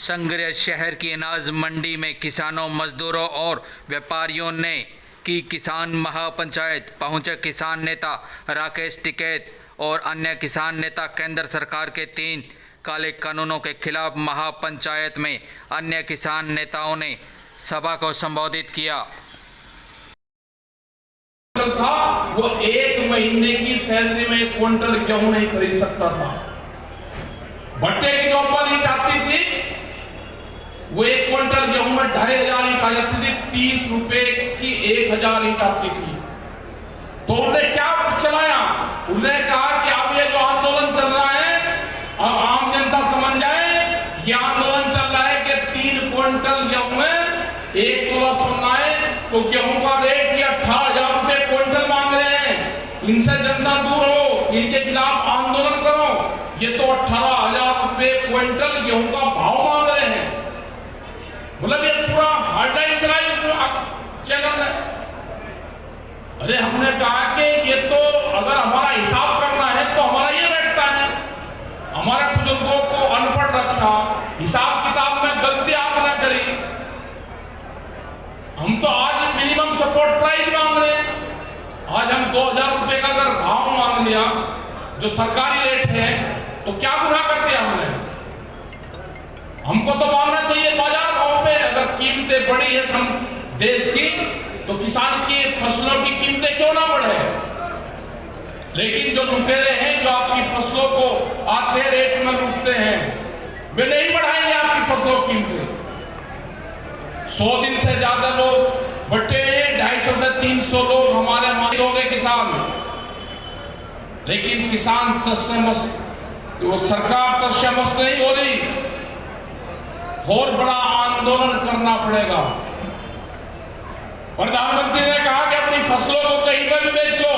संग्रह शहर की अनाज मंडी में किसानों, मजदूरों और व्यापारियों ने की किसान महापंचायत। पहुंचे किसान नेता राकेश टिकैत और अन्य किसान नेता। केंद्र सरकार के 3 काले कानूनों के खिलाफ महापंचायत में अन्य किसान नेताओं ने सभा को संबोधित किया। था वो 1 महीने की सैलरी में 1 क्विंटल गेहूं नहीं खरीद सकता था। भट्टे की जो ईंट आती थी वो 1 क्विंटल गेहूं में 2500 ईंट आ जाती थी। 30 रुपए की 1000 ईंट आती थी। तो उन्होंने क्या चलाया, उन्होंने कहा कि अब ये जो आंदोलन चल रहा है, अब आम जनता समझ जाए ये आंदोलन चल रहा है कि 3 क्विंटल गेहूं में 1 तोला सोना है, तो गेहूं का रेट ये 18,000 रुपए क्विंटल मांग रहे हैं। इनसे जनता दूर हो, इनके खिलाफ आंदोलन करो। ये तो 18,000 रुपए क्विंटल गेहूं का भाव मांग रहे हैं। मतलब ये पूरा हार्डलाइन चलाई उस चैनल ने। अरे हमने कहा कि ये तो अगर हमारा हिसाब करना है तो हमारा ये बैठता है, हमारे बुजुर्गों को अनपढ़ रखा, हिसाब किताब में गलती आपने करी। हम तो आज मिनिमम सपोर्ट प्राइस मांग रहे हैं। आज हम 2000 रुपए का अगर भाव मांग लिया जो सरकारी रेट है, तो क्या गुनाह कर दिया हमने? हमको तो मांगना चाहिए बाजार भाव पे। अगर कीमतें बढ़ी है देश की, तो किसान की फसलों की कीमतें क्यों ना बढ़े? लेकिन जो लुटेरे हैं, जो आपकी फसलों को आधे रेट में लूटते हैं, वे नहीं बढ़ाएंगे आपकी फसलों की कीमतें। 100 दिन से ज्यादा लोग बटे 250 से 300 लोग हमारे वहां हो गए किसान। लेकिन किसान तस्मस, वो सरकार तस्मस नहीं हो रही। और बड़ा आंदोलन करना पड़ेगा। प्रधानमंत्री ने कहा कि अपनी फसलों को कहीं पर भी बेच लो।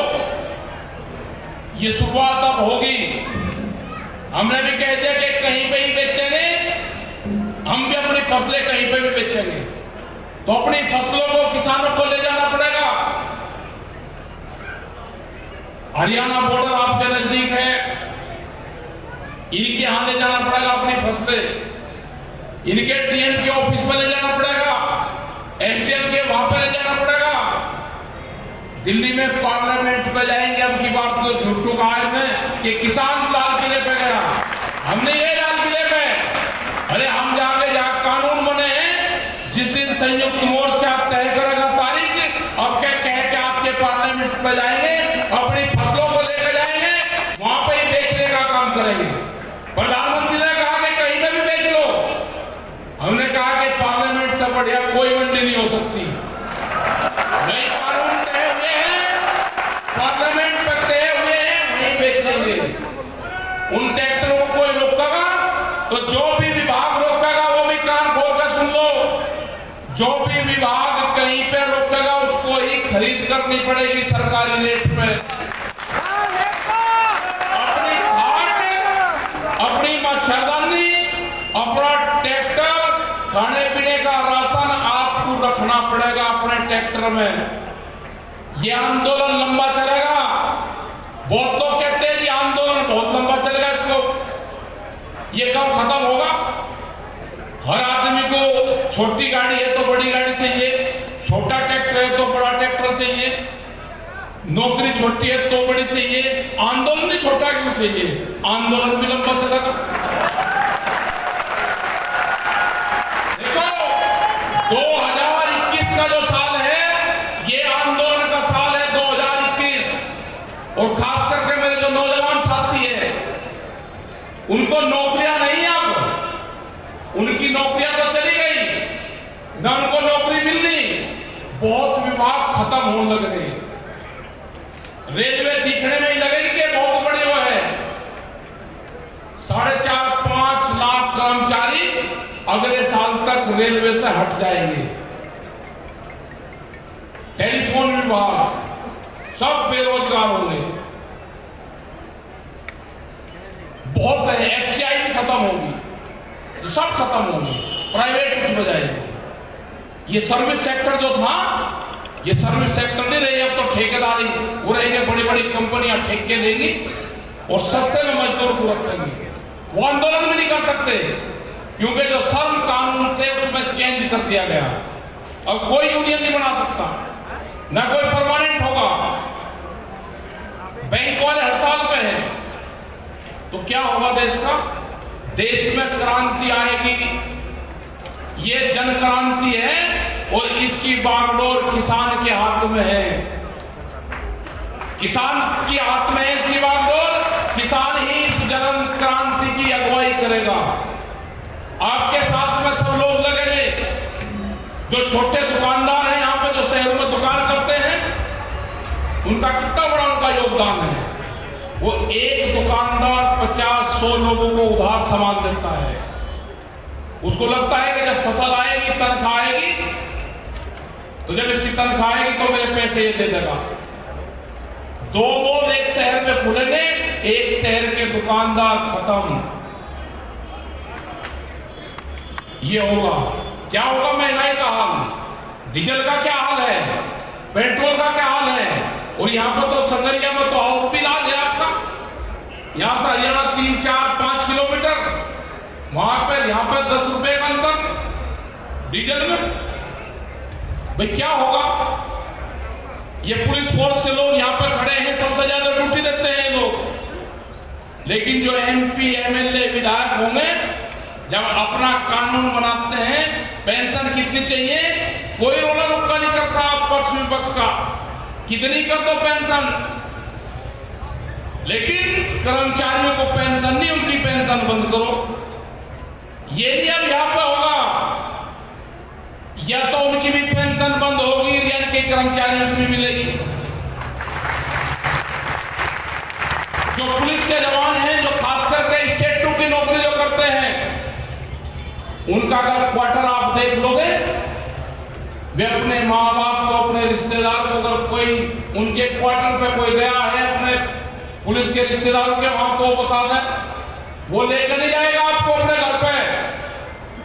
ये शुरुआत अब होगी। हमने भी कह दिया कि कहीं पे ही बेचेंगे, हम भी अपनी फसलें कहीं पे भी बेचेंगे। तो अपनी फसलों को किसानों को ले जाना पड़ेगा। हरियाणा बॉर्डर आपके नजदीक है, इनके यहां ले जाना पड़ेगा अपनी फसलें। इनके डीएम के ऑफिस में ले जाना पड़ेगा, एसडीएम के वहां पे ले जाना पड़ेगा। दिल्ली में पार्लियामेंट पे जाएंगे। अब की बात तो झूठू कहा में कि किसान लाल किले पे गया, हमने ये लाल किले पे। अरे हम जाके जहां कानून बने हैं, जिस दिन संयुक्त मोर्चा तय करेगा तारीख, अब क्या कह के आपके पार्लियामेंट पे जाएंगे, अपनी फसलों को लेकर जाएंगे, वहां पे ही बेचने का काम करेंगे। प्रधानमंत्री ने कहा कि कहीं पे भी बेच लो। हमने कहा कि पार्लियामेंट से बढ़िया कोई मंडी नहीं हो सकती। नई कानून तय हुए हैं, पार्लियामेंट पर तय हुए हैं, वहीं बेचेंगे। उन ट्रैक्टरों को कोई रोकेगा तो जो भी विभाग रोकेगा वो भी कान खोल कर सुन लो। जो भी विभाग कहीं पे रोकेगा उसको ही खरीद करनी पड़ेगी सरकारी रेट पे। अपनी खाद, अपनी मच्छरदानी, अपना ट्रैक्टर, खाने पीने का राशन आपको रखना पड़ेगा अपने ट्रैक्टर में। यह आंदोलन लंबा चलेगा। बहुत लोग कहते हैं ये आंदोलन बहुत लंबा चलेगा, इसको ये कब खत्म होगा? हर आदमी को छोटी गाड़ी है तो बड़ी गाड़ी चाहिए, छोटा ट्रैक्टर है तो बड़ा ट्रैक्टर चाहिए, नौकरी छोटी है तो बड़ी चाहिए। आंदोलन भी छोटा क्यों चाहिए? आंदोलन भी लंबा चलेगा। 2021 का जो साल है, ये आंदोलन का साल है 2021। और खास करके मेरे जो नौजवान साथी हैं, उनको नौकरियां नहीं, अब उनकी नौकरियां तो चली गई, ना उनको नौकरी मिलनी। बहुत विभाग खत्म होने लग रहे। रेलवे दिखने में ही लगेगी कि बहुत बड़ी वो है। 4.5-5 लाख कर्मचारी अगले साल तक रेलवे से हट जाएंगे। टेलीफोन विभाग सब बेरोजगार होंगे। बहुत है, एफसीआई भी खत्म होगी, तो सब खत्म होंगे, प्राइवेट उसमें जाएंगे। ये सर्विस सेक्टर जो था, ये सर्विस सेक्टर नहीं रही, अब तो ठेकेदारी हो रही है। बड़ी बड़ी कंपनियां ठेके देंगी और सस्ते में मजदूर को रखेंगे। वो आंदोलन भी नहीं कर सकते। क्योंकि जो श्रम कानून थे उसमें चेंज कर दिया गया। अब कोई यूनियन नहीं बना सकता, ना कोई परमानेंट होगा। बैंक वाले हड़ताल पे हैं, तो क्या होगा देश का? देश में क्रांति आएगी। ये जन क्रांति है और इसकी बागडोर किसान के हाथ में है। किसान के हाथ में है इसकी बागडोर। किसान ही इस जन क्रांति की अगुवाई करेगा। आपके साथ में सब लोग लगेंगे। जो छोटे दुकानदार हैं यहाँ पे, जो शहर में दुकान करते हैं, उनका कितना बड़ा उनका योगदान है। वो एक दुकानदार 50-100 लोगों को उधार सामान देता है। उसको लगता है कि जब फसल आएगी, तनख्वाह आएगी, तो जब इसकी तनख्वाह आएगी तो मेरे पैसे ये दे देगा। 2 मॉल एक शहर में खुलेंगे, एक शहर के दुकानदार खत्म। ये होगा। क्या होगा? महंगाई का हाल, डीजल का क्या हाल है, पेट्रोल का क्या हाल है। और यहाँ पर तो संगरिया में तो और भी इलाज है आपका। यहाँ से हरियाणा 3, 4, 5 किलोमीटर, वहां पर यहाँ पर 10 रुपए का अंतर डीजल में। भाई क्या होगा? ये पुलिस फोर्स के लोग यहाँ पर खड़े हैं, सबसे ज्यादा ड्यूटी देते हैं लोग। लेकिन जो MP, MLA, विधायक होंगे, जब अपना कानून बनाते हैं, पेंशन कितनी चाहिए, कोई रोला रुक्का नहीं करता पक्ष विपक्ष का, कितनी कर दो पेंशन। लेकिन कर्मचारियों को पेंशन नहीं, उनकी पेंशन बंद करो। ये नहीं अब यहां पर होगा। या तो उनकी भी पेंशन बंद होगी या इनके कर्मचारियों को भी मिलेगी। जो पुलिस के जवान हैं, जो खास करके स्टेट 2 की नौकरी जो करते हैं, उनका अगर क्वार्टर आप देख लोगे, वे अपने माँ बाप को, अपने रिश्तेदार को, अगर कोई उनके क्वार्टर पे कोई गया है अपने पुलिस के रिश्तेदारों के वहां, तो बता दें वो लेकर नहीं जाएगा आपको अपने घर पे।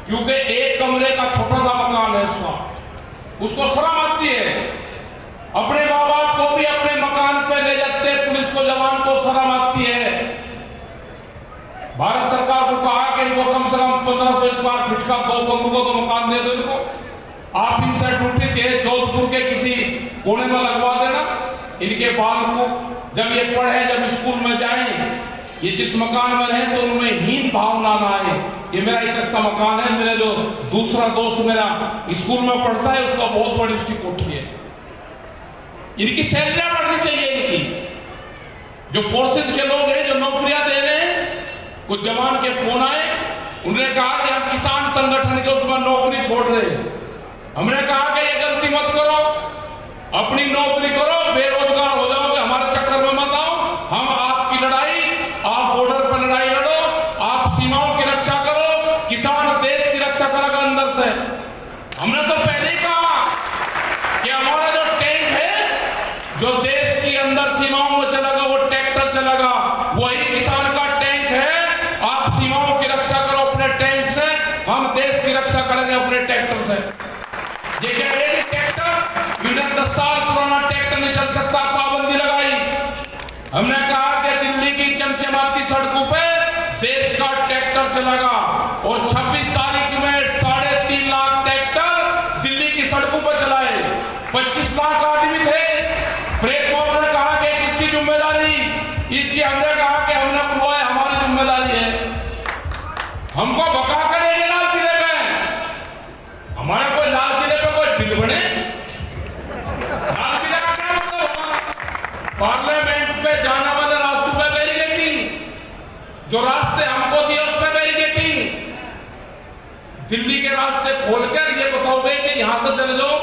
क्योंकि एक कमरे का छोटा सा मकान है उसको शर्म आती है। अपने माँ बाप को भी अपने मकान पे ले जाते हैं पुलिस को, जवान को शर्म आती है। भारत सरकार को कहा कि इनको कम से कम 1500 स्क्वायर फीट का 2 कमरों का मकान दे दो इनको। आप इनसे ड्यूटी चाहिए जोधपुर के किसी कोने में लगवा देना। इनके बाल को जब ये पढ़े, जब स्कूल में जाएं, ये जिस मकान में रहे तो उनमें हीन भावना ना आए। ये मेरा इतना सा मकान है, मेरा जो दूसरा दोस्त मेरा स्कूल में पढ़ता है उसका बहुत बड़ी उसकी कोठी है। इनकी सैलरियां बढ़नी चाहिए। इनकी जो फोर्सेस के लोग हैं, जो नौकरियां दे रहे हैं, कुछ जवान के फोन आए, उन्होंने कहा कि हम किसान संगठन के उसमें नौकरी छोड़ रहे हैं। हमने कहा कि ये गलती मत करो, अपनी नौकरी करो, बेरोजगार हो जाओगे, हमारे चक्कर में मत आओ। हम आपकी लड़ाई, आप बॉर्डर पर लड़ाई लड़ो, आप सीमाओं की रक्षा करो, किसान देश की रक्षा करेगा अंदर से। हमने तो पहले ही कहा कि हमारा जो टैंक है, जो देश के अंदर सीमाओं में चलेगा, वो ट्रैक्टर चलेगा, वही किसान का टैंक है। आप सीमाओं की रक्षा करो अपने टैंक से, हम देश की रक्षा करेंगे अपने ट्रैक्टर से। ये कह रहे हैं ट्रैक्टर, इन्हें 10 साल पुराना ट्रैक्टर नहीं चल सकता, पाबंदी लगाई। हमने कहा कि दिल्ली की चमचमाती सड़कों पे देश का ट्रैक्टर चलेगा और 26 तारीख में 3.5 लाख ट्रैक्टर दिल्ली की सड़कों पर चलाए। 25 लाख आदमी थे। प्रेस वालों ने कहा कि किसकी जिम्मेदारी, इसकी हमने कहा कि हमने बुलवाया, हमारी जिम्मेदारी है। हमको भगा करेंगे लाल किले पे, हमारे कोई लाल किले पे कोई बिल बने। लाल किले का क्या मतलब होगा? पार्लियामेंट पे जाने वाले रास्तों पे बैरिकेडिंग, जो रास्ते हमको दिए उस पे बैरिकेडिंग। दिल्ली के रास्ते खोलकर ये बताओगे कि यहां से चले जाओ।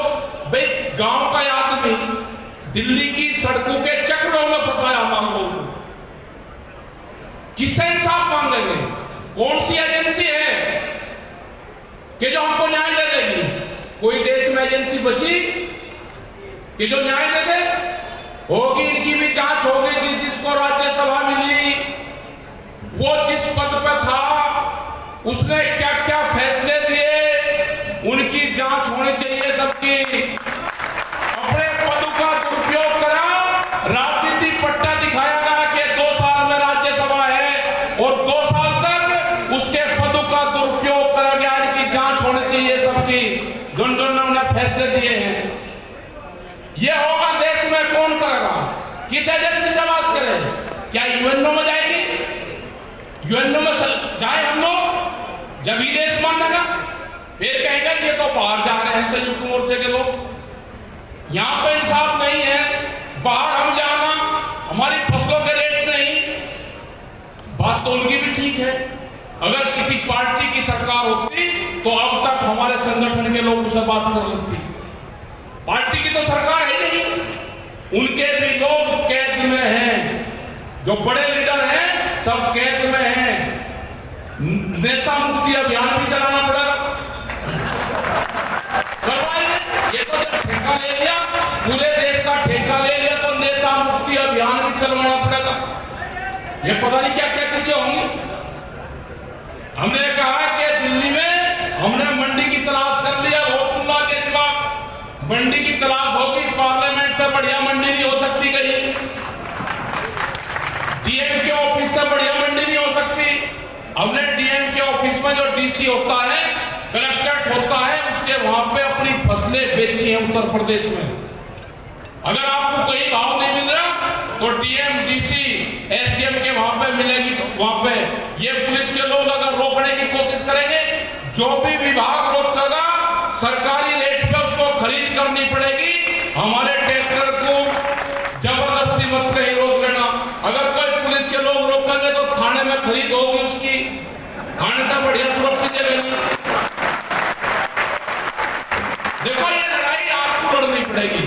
भाई गांव का आदमी दिल्ली की सड़कों के चक्रों में फंसाया मान लो, किससे इंसाफ मांगेंगे? कौन सी एजेंसी है कि जो हमको न्याय दे देगी? कोई देश में एजेंसी बची कि जो न्याय दे दे? होगी, इनकी भी जांच होगी। जिसको राज्यसभा मिली, वो जिस पद पे था, उसने क्या क्या फैसले दिए, उनकी जांच होनी चाहिए सबकी। अपने पद का दुरुपयोग करा, राजनीति पट्टा दिखाया गया कि 2 साल में राज्यसभा है और 2 साल तक उसके पद का दुरुपयोग करा दिए हैं। ये होगा देश में कौन करेगा? किस एजेंसी से बात करें? क्या यूएनओ में जाएगी? यूएनओ में जाए हम लोग, जब ही देश मानेगा। फिर कहेगा ये तो बाहर जा रहे हैं संयुक्त मोर्चे के लोग। यहां पे इंसाफ नहीं है, बाहर हम जाना, हमारी फसलों के रेट नहीं। बात तो उनकी भी ठीक है। अगर किसी पार्टी की सरकार होती तो अब तक हमारे संगठन के लोग उससे बात कर लेती। पार्टी की तो सरकार है नहीं, उनके भी लोग कैद में हैं। जो बड़े लीडर हैं सब कैद में हैं। नेता मुक्ति अभियान भी चलाना पड़ेगा। करवाइए, ये तो जब ठेका ले लिया, पूरे देश का ठेका ले लिया, तो नेता मुक्ति अभियान भी चलवाना पड़ेगा। ये पता नहीं क्या क्या चीजें होंगी। हमने कहा कि दिल्ली में हमने मंडी की तलाश कर लिया, रोशुल्ला के खिलाफ मंडी की तलाश होगी। पार्लियामेंट से बढ़िया मंडी नहीं हो सकती कहीं, डीएम के ऑफिस से बढ़िया मंडी नहीं हो सकती। हमने डीएम के ऑफिस में जो डीसी होता है, कलेक्टर होता है, उसके वहां पे अपनी फसलें बेची हैं उत्तर प्रदेश में। अगर आपको कहीं भाव नहीं मिल रहा तो डीएम, डीसी, एसडीएम के वहां पे मिलेगी। वहां पे ये पुलिस के लोग अगर रोकने की कोशिश करेंगे, जो भी विभाग रोकेगा सरकारी रेट पे उसको खरीद करनी पड़ेगी। हमारे ट्रैक्टर को जबरदस्ती मत कहीं रोक लेना। अगर कोई पुलिस के लोग रोकेंगे तो थाने में खरीद होगी उसकी, थाने से बढ़िया सुरक्षित जगह। देखो ये लड़ाई आपको लड़नी पड़ेगी।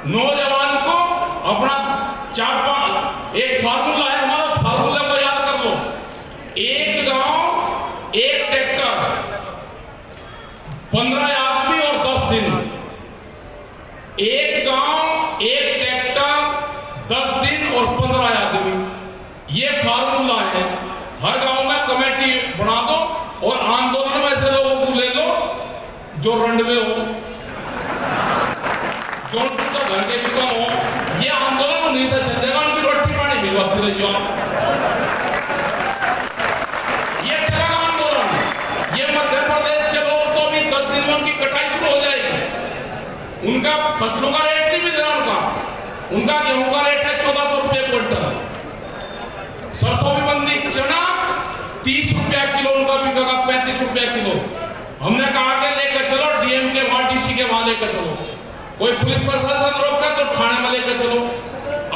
नौजवान को अपना एक फार्मूला है हमारा, उस फार्मूले को याद कर लो। एक गांव एक ट्रैक्टर, 15 आदमी और 10 दिन। एक गांव एक ट्रैक्टर, 10 दिन और 15 आदमी। ये फार्मूला है। हर गांव में कमेटी बना दो और आंदोलन में ऐसे लोगों को ले लो जो रंडवे हो, जो घर के भी कम हो। ये आंदोलन उन्हीं से चलेगा, उनकी रोटी पानी भिजवाती रही हो। ये चलेगा आंदोलन। ये मध्य प्रदेश के लोग तो अभी 10 दिन में उनकी कटाई शुरू हो जाएगी। उनका फसलों का रेट नहीं मिल रहा। उनका गेहूं का रेट है 1400 रुपये क्विंटल, सरसों भी बंदी, चना 30 रुपया किलो उनका बिकेगा, 35 रुपया किलो। हमने कहा कि लेकर चलो डीएम के वहां, डीसी के वहां लेकर चलो। कोई पुलिस प्रशासन रोकता तो थाने में लेकर चलो।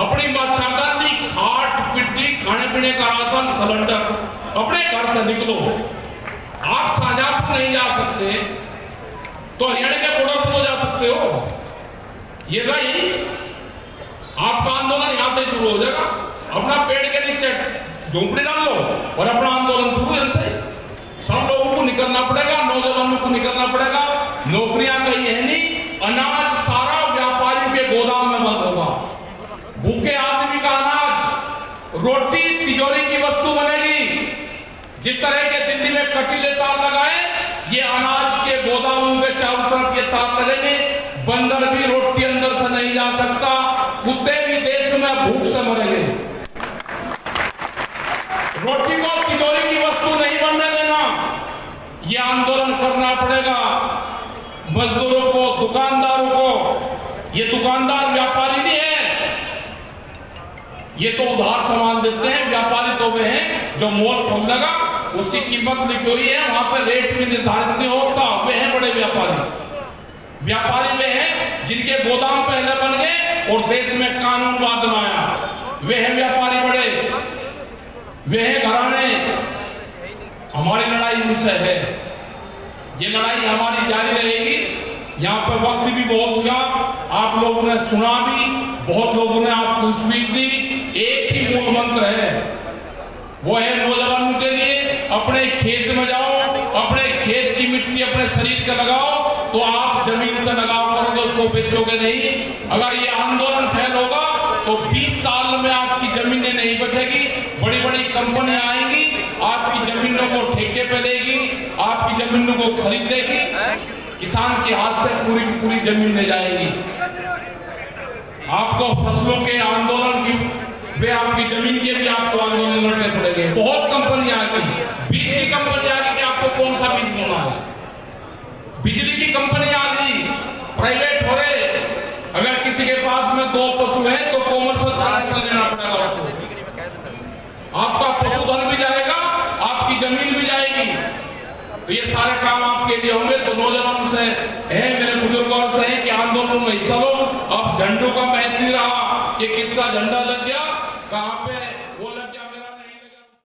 अपनी मच्छरदानी, खाट पिट्टी, खाने पीने का राशन, सिलेंडर अपने घर से निकलो। आप शाहजहांपुर नहीं जा सकते तो हरियाणा के बॉर्डर पर तो जा सकते हो। ये भाई आपका आंदोलन यहां से शुरू हो जाएगा। अपना पेड़ के नीचे झोंपड़ी डाल लो और अपना आंदोलन शुरू है। सब लोगों को निकलना पड़ेगा, नौजवानों को निकलना पड़ेगा। नौकरियां कहीं है नहीं, अनाज सारा व्यापारियों के गोदाम में बंद होगा। भूखे आदमी का अनाज, रोटी तिजोरी की वस्तु बनेगी। जिस तरह के दिल्ली में कटीले तार लगाए, ये अनाज के गोदामों के चारों तरफ ये तार लगेंगे। बंदर भी रोटी अंदर से नहीं जा सकता, कुत्ते भी देश में भूख से मरेंगे। रोटी को तिजोरी की वस्तु नहीं बनने देना। ये आंदोलन करना पड़ेगा। मजदूरों को, दुकानदारों को, ये दुकानदार व्यापारी नहीं है, ये तो उधार सामान देते हैं। व्यापारी तो वे हैं जो मॉल खोल लगा, उसकी कीमत लिखी हुई है, वहां पर रेट भी निर्धारित नहीं होता। वे हैं बड़े व्यापारी। व्यापारी वे हैं जिनके गोदाम पहले बन गए और देश में कानून बाद में आया। वे हैं व्यापारी बड़े, वे हैं घराने। हमारी लड़ाई उनसे है। ये लड़ाई हमारी जारी रहेगी। यहाँ पर वक्त भी बहुत हुआ, आप लोगों ने सुना भी, बहुत लोगों ने आपको स्पीच दी। एक ही मूल मंत्र है, वो है नौजवानों के लिए अपने खेत में जाओ, अपने खेत की मिट्टी अपने शरीर का लगाओ, तो आप जमीन से लगाव करोगे, उसको बेचोगे नहीं। अगर ये आंदोलन फेल होगा तो 20 साल में आपकी जमीनें नहीं बचेगी। बड़ी बड़ी कंपनियां आएंगी, आपकी जमीनों को ठेके पे लेगी, आपकी जमीनों को खरीदेगी, किसान के हाथ से पूरी की पूरी जमीन ले जाएगी। आपको फसलों के आंदोलन की, वे आपकी जमीन के भी आपको आंदोलन लड़ने पड़ेंगे। बहुत कंपनियां आ गई, बीज की कंपनी आ गई कि आपको कौन सा बीज बोना है, बिजली की कंपनी आ गई, सारे काम आपके लिए होंगे। तो नौजवानों से है, मेरे बुजुर्गों से है कि आंदोलन में हिस्सा लो। अब झंडों का महत्व नहीं रहा कि किसका झंडा लग गया, कहां पे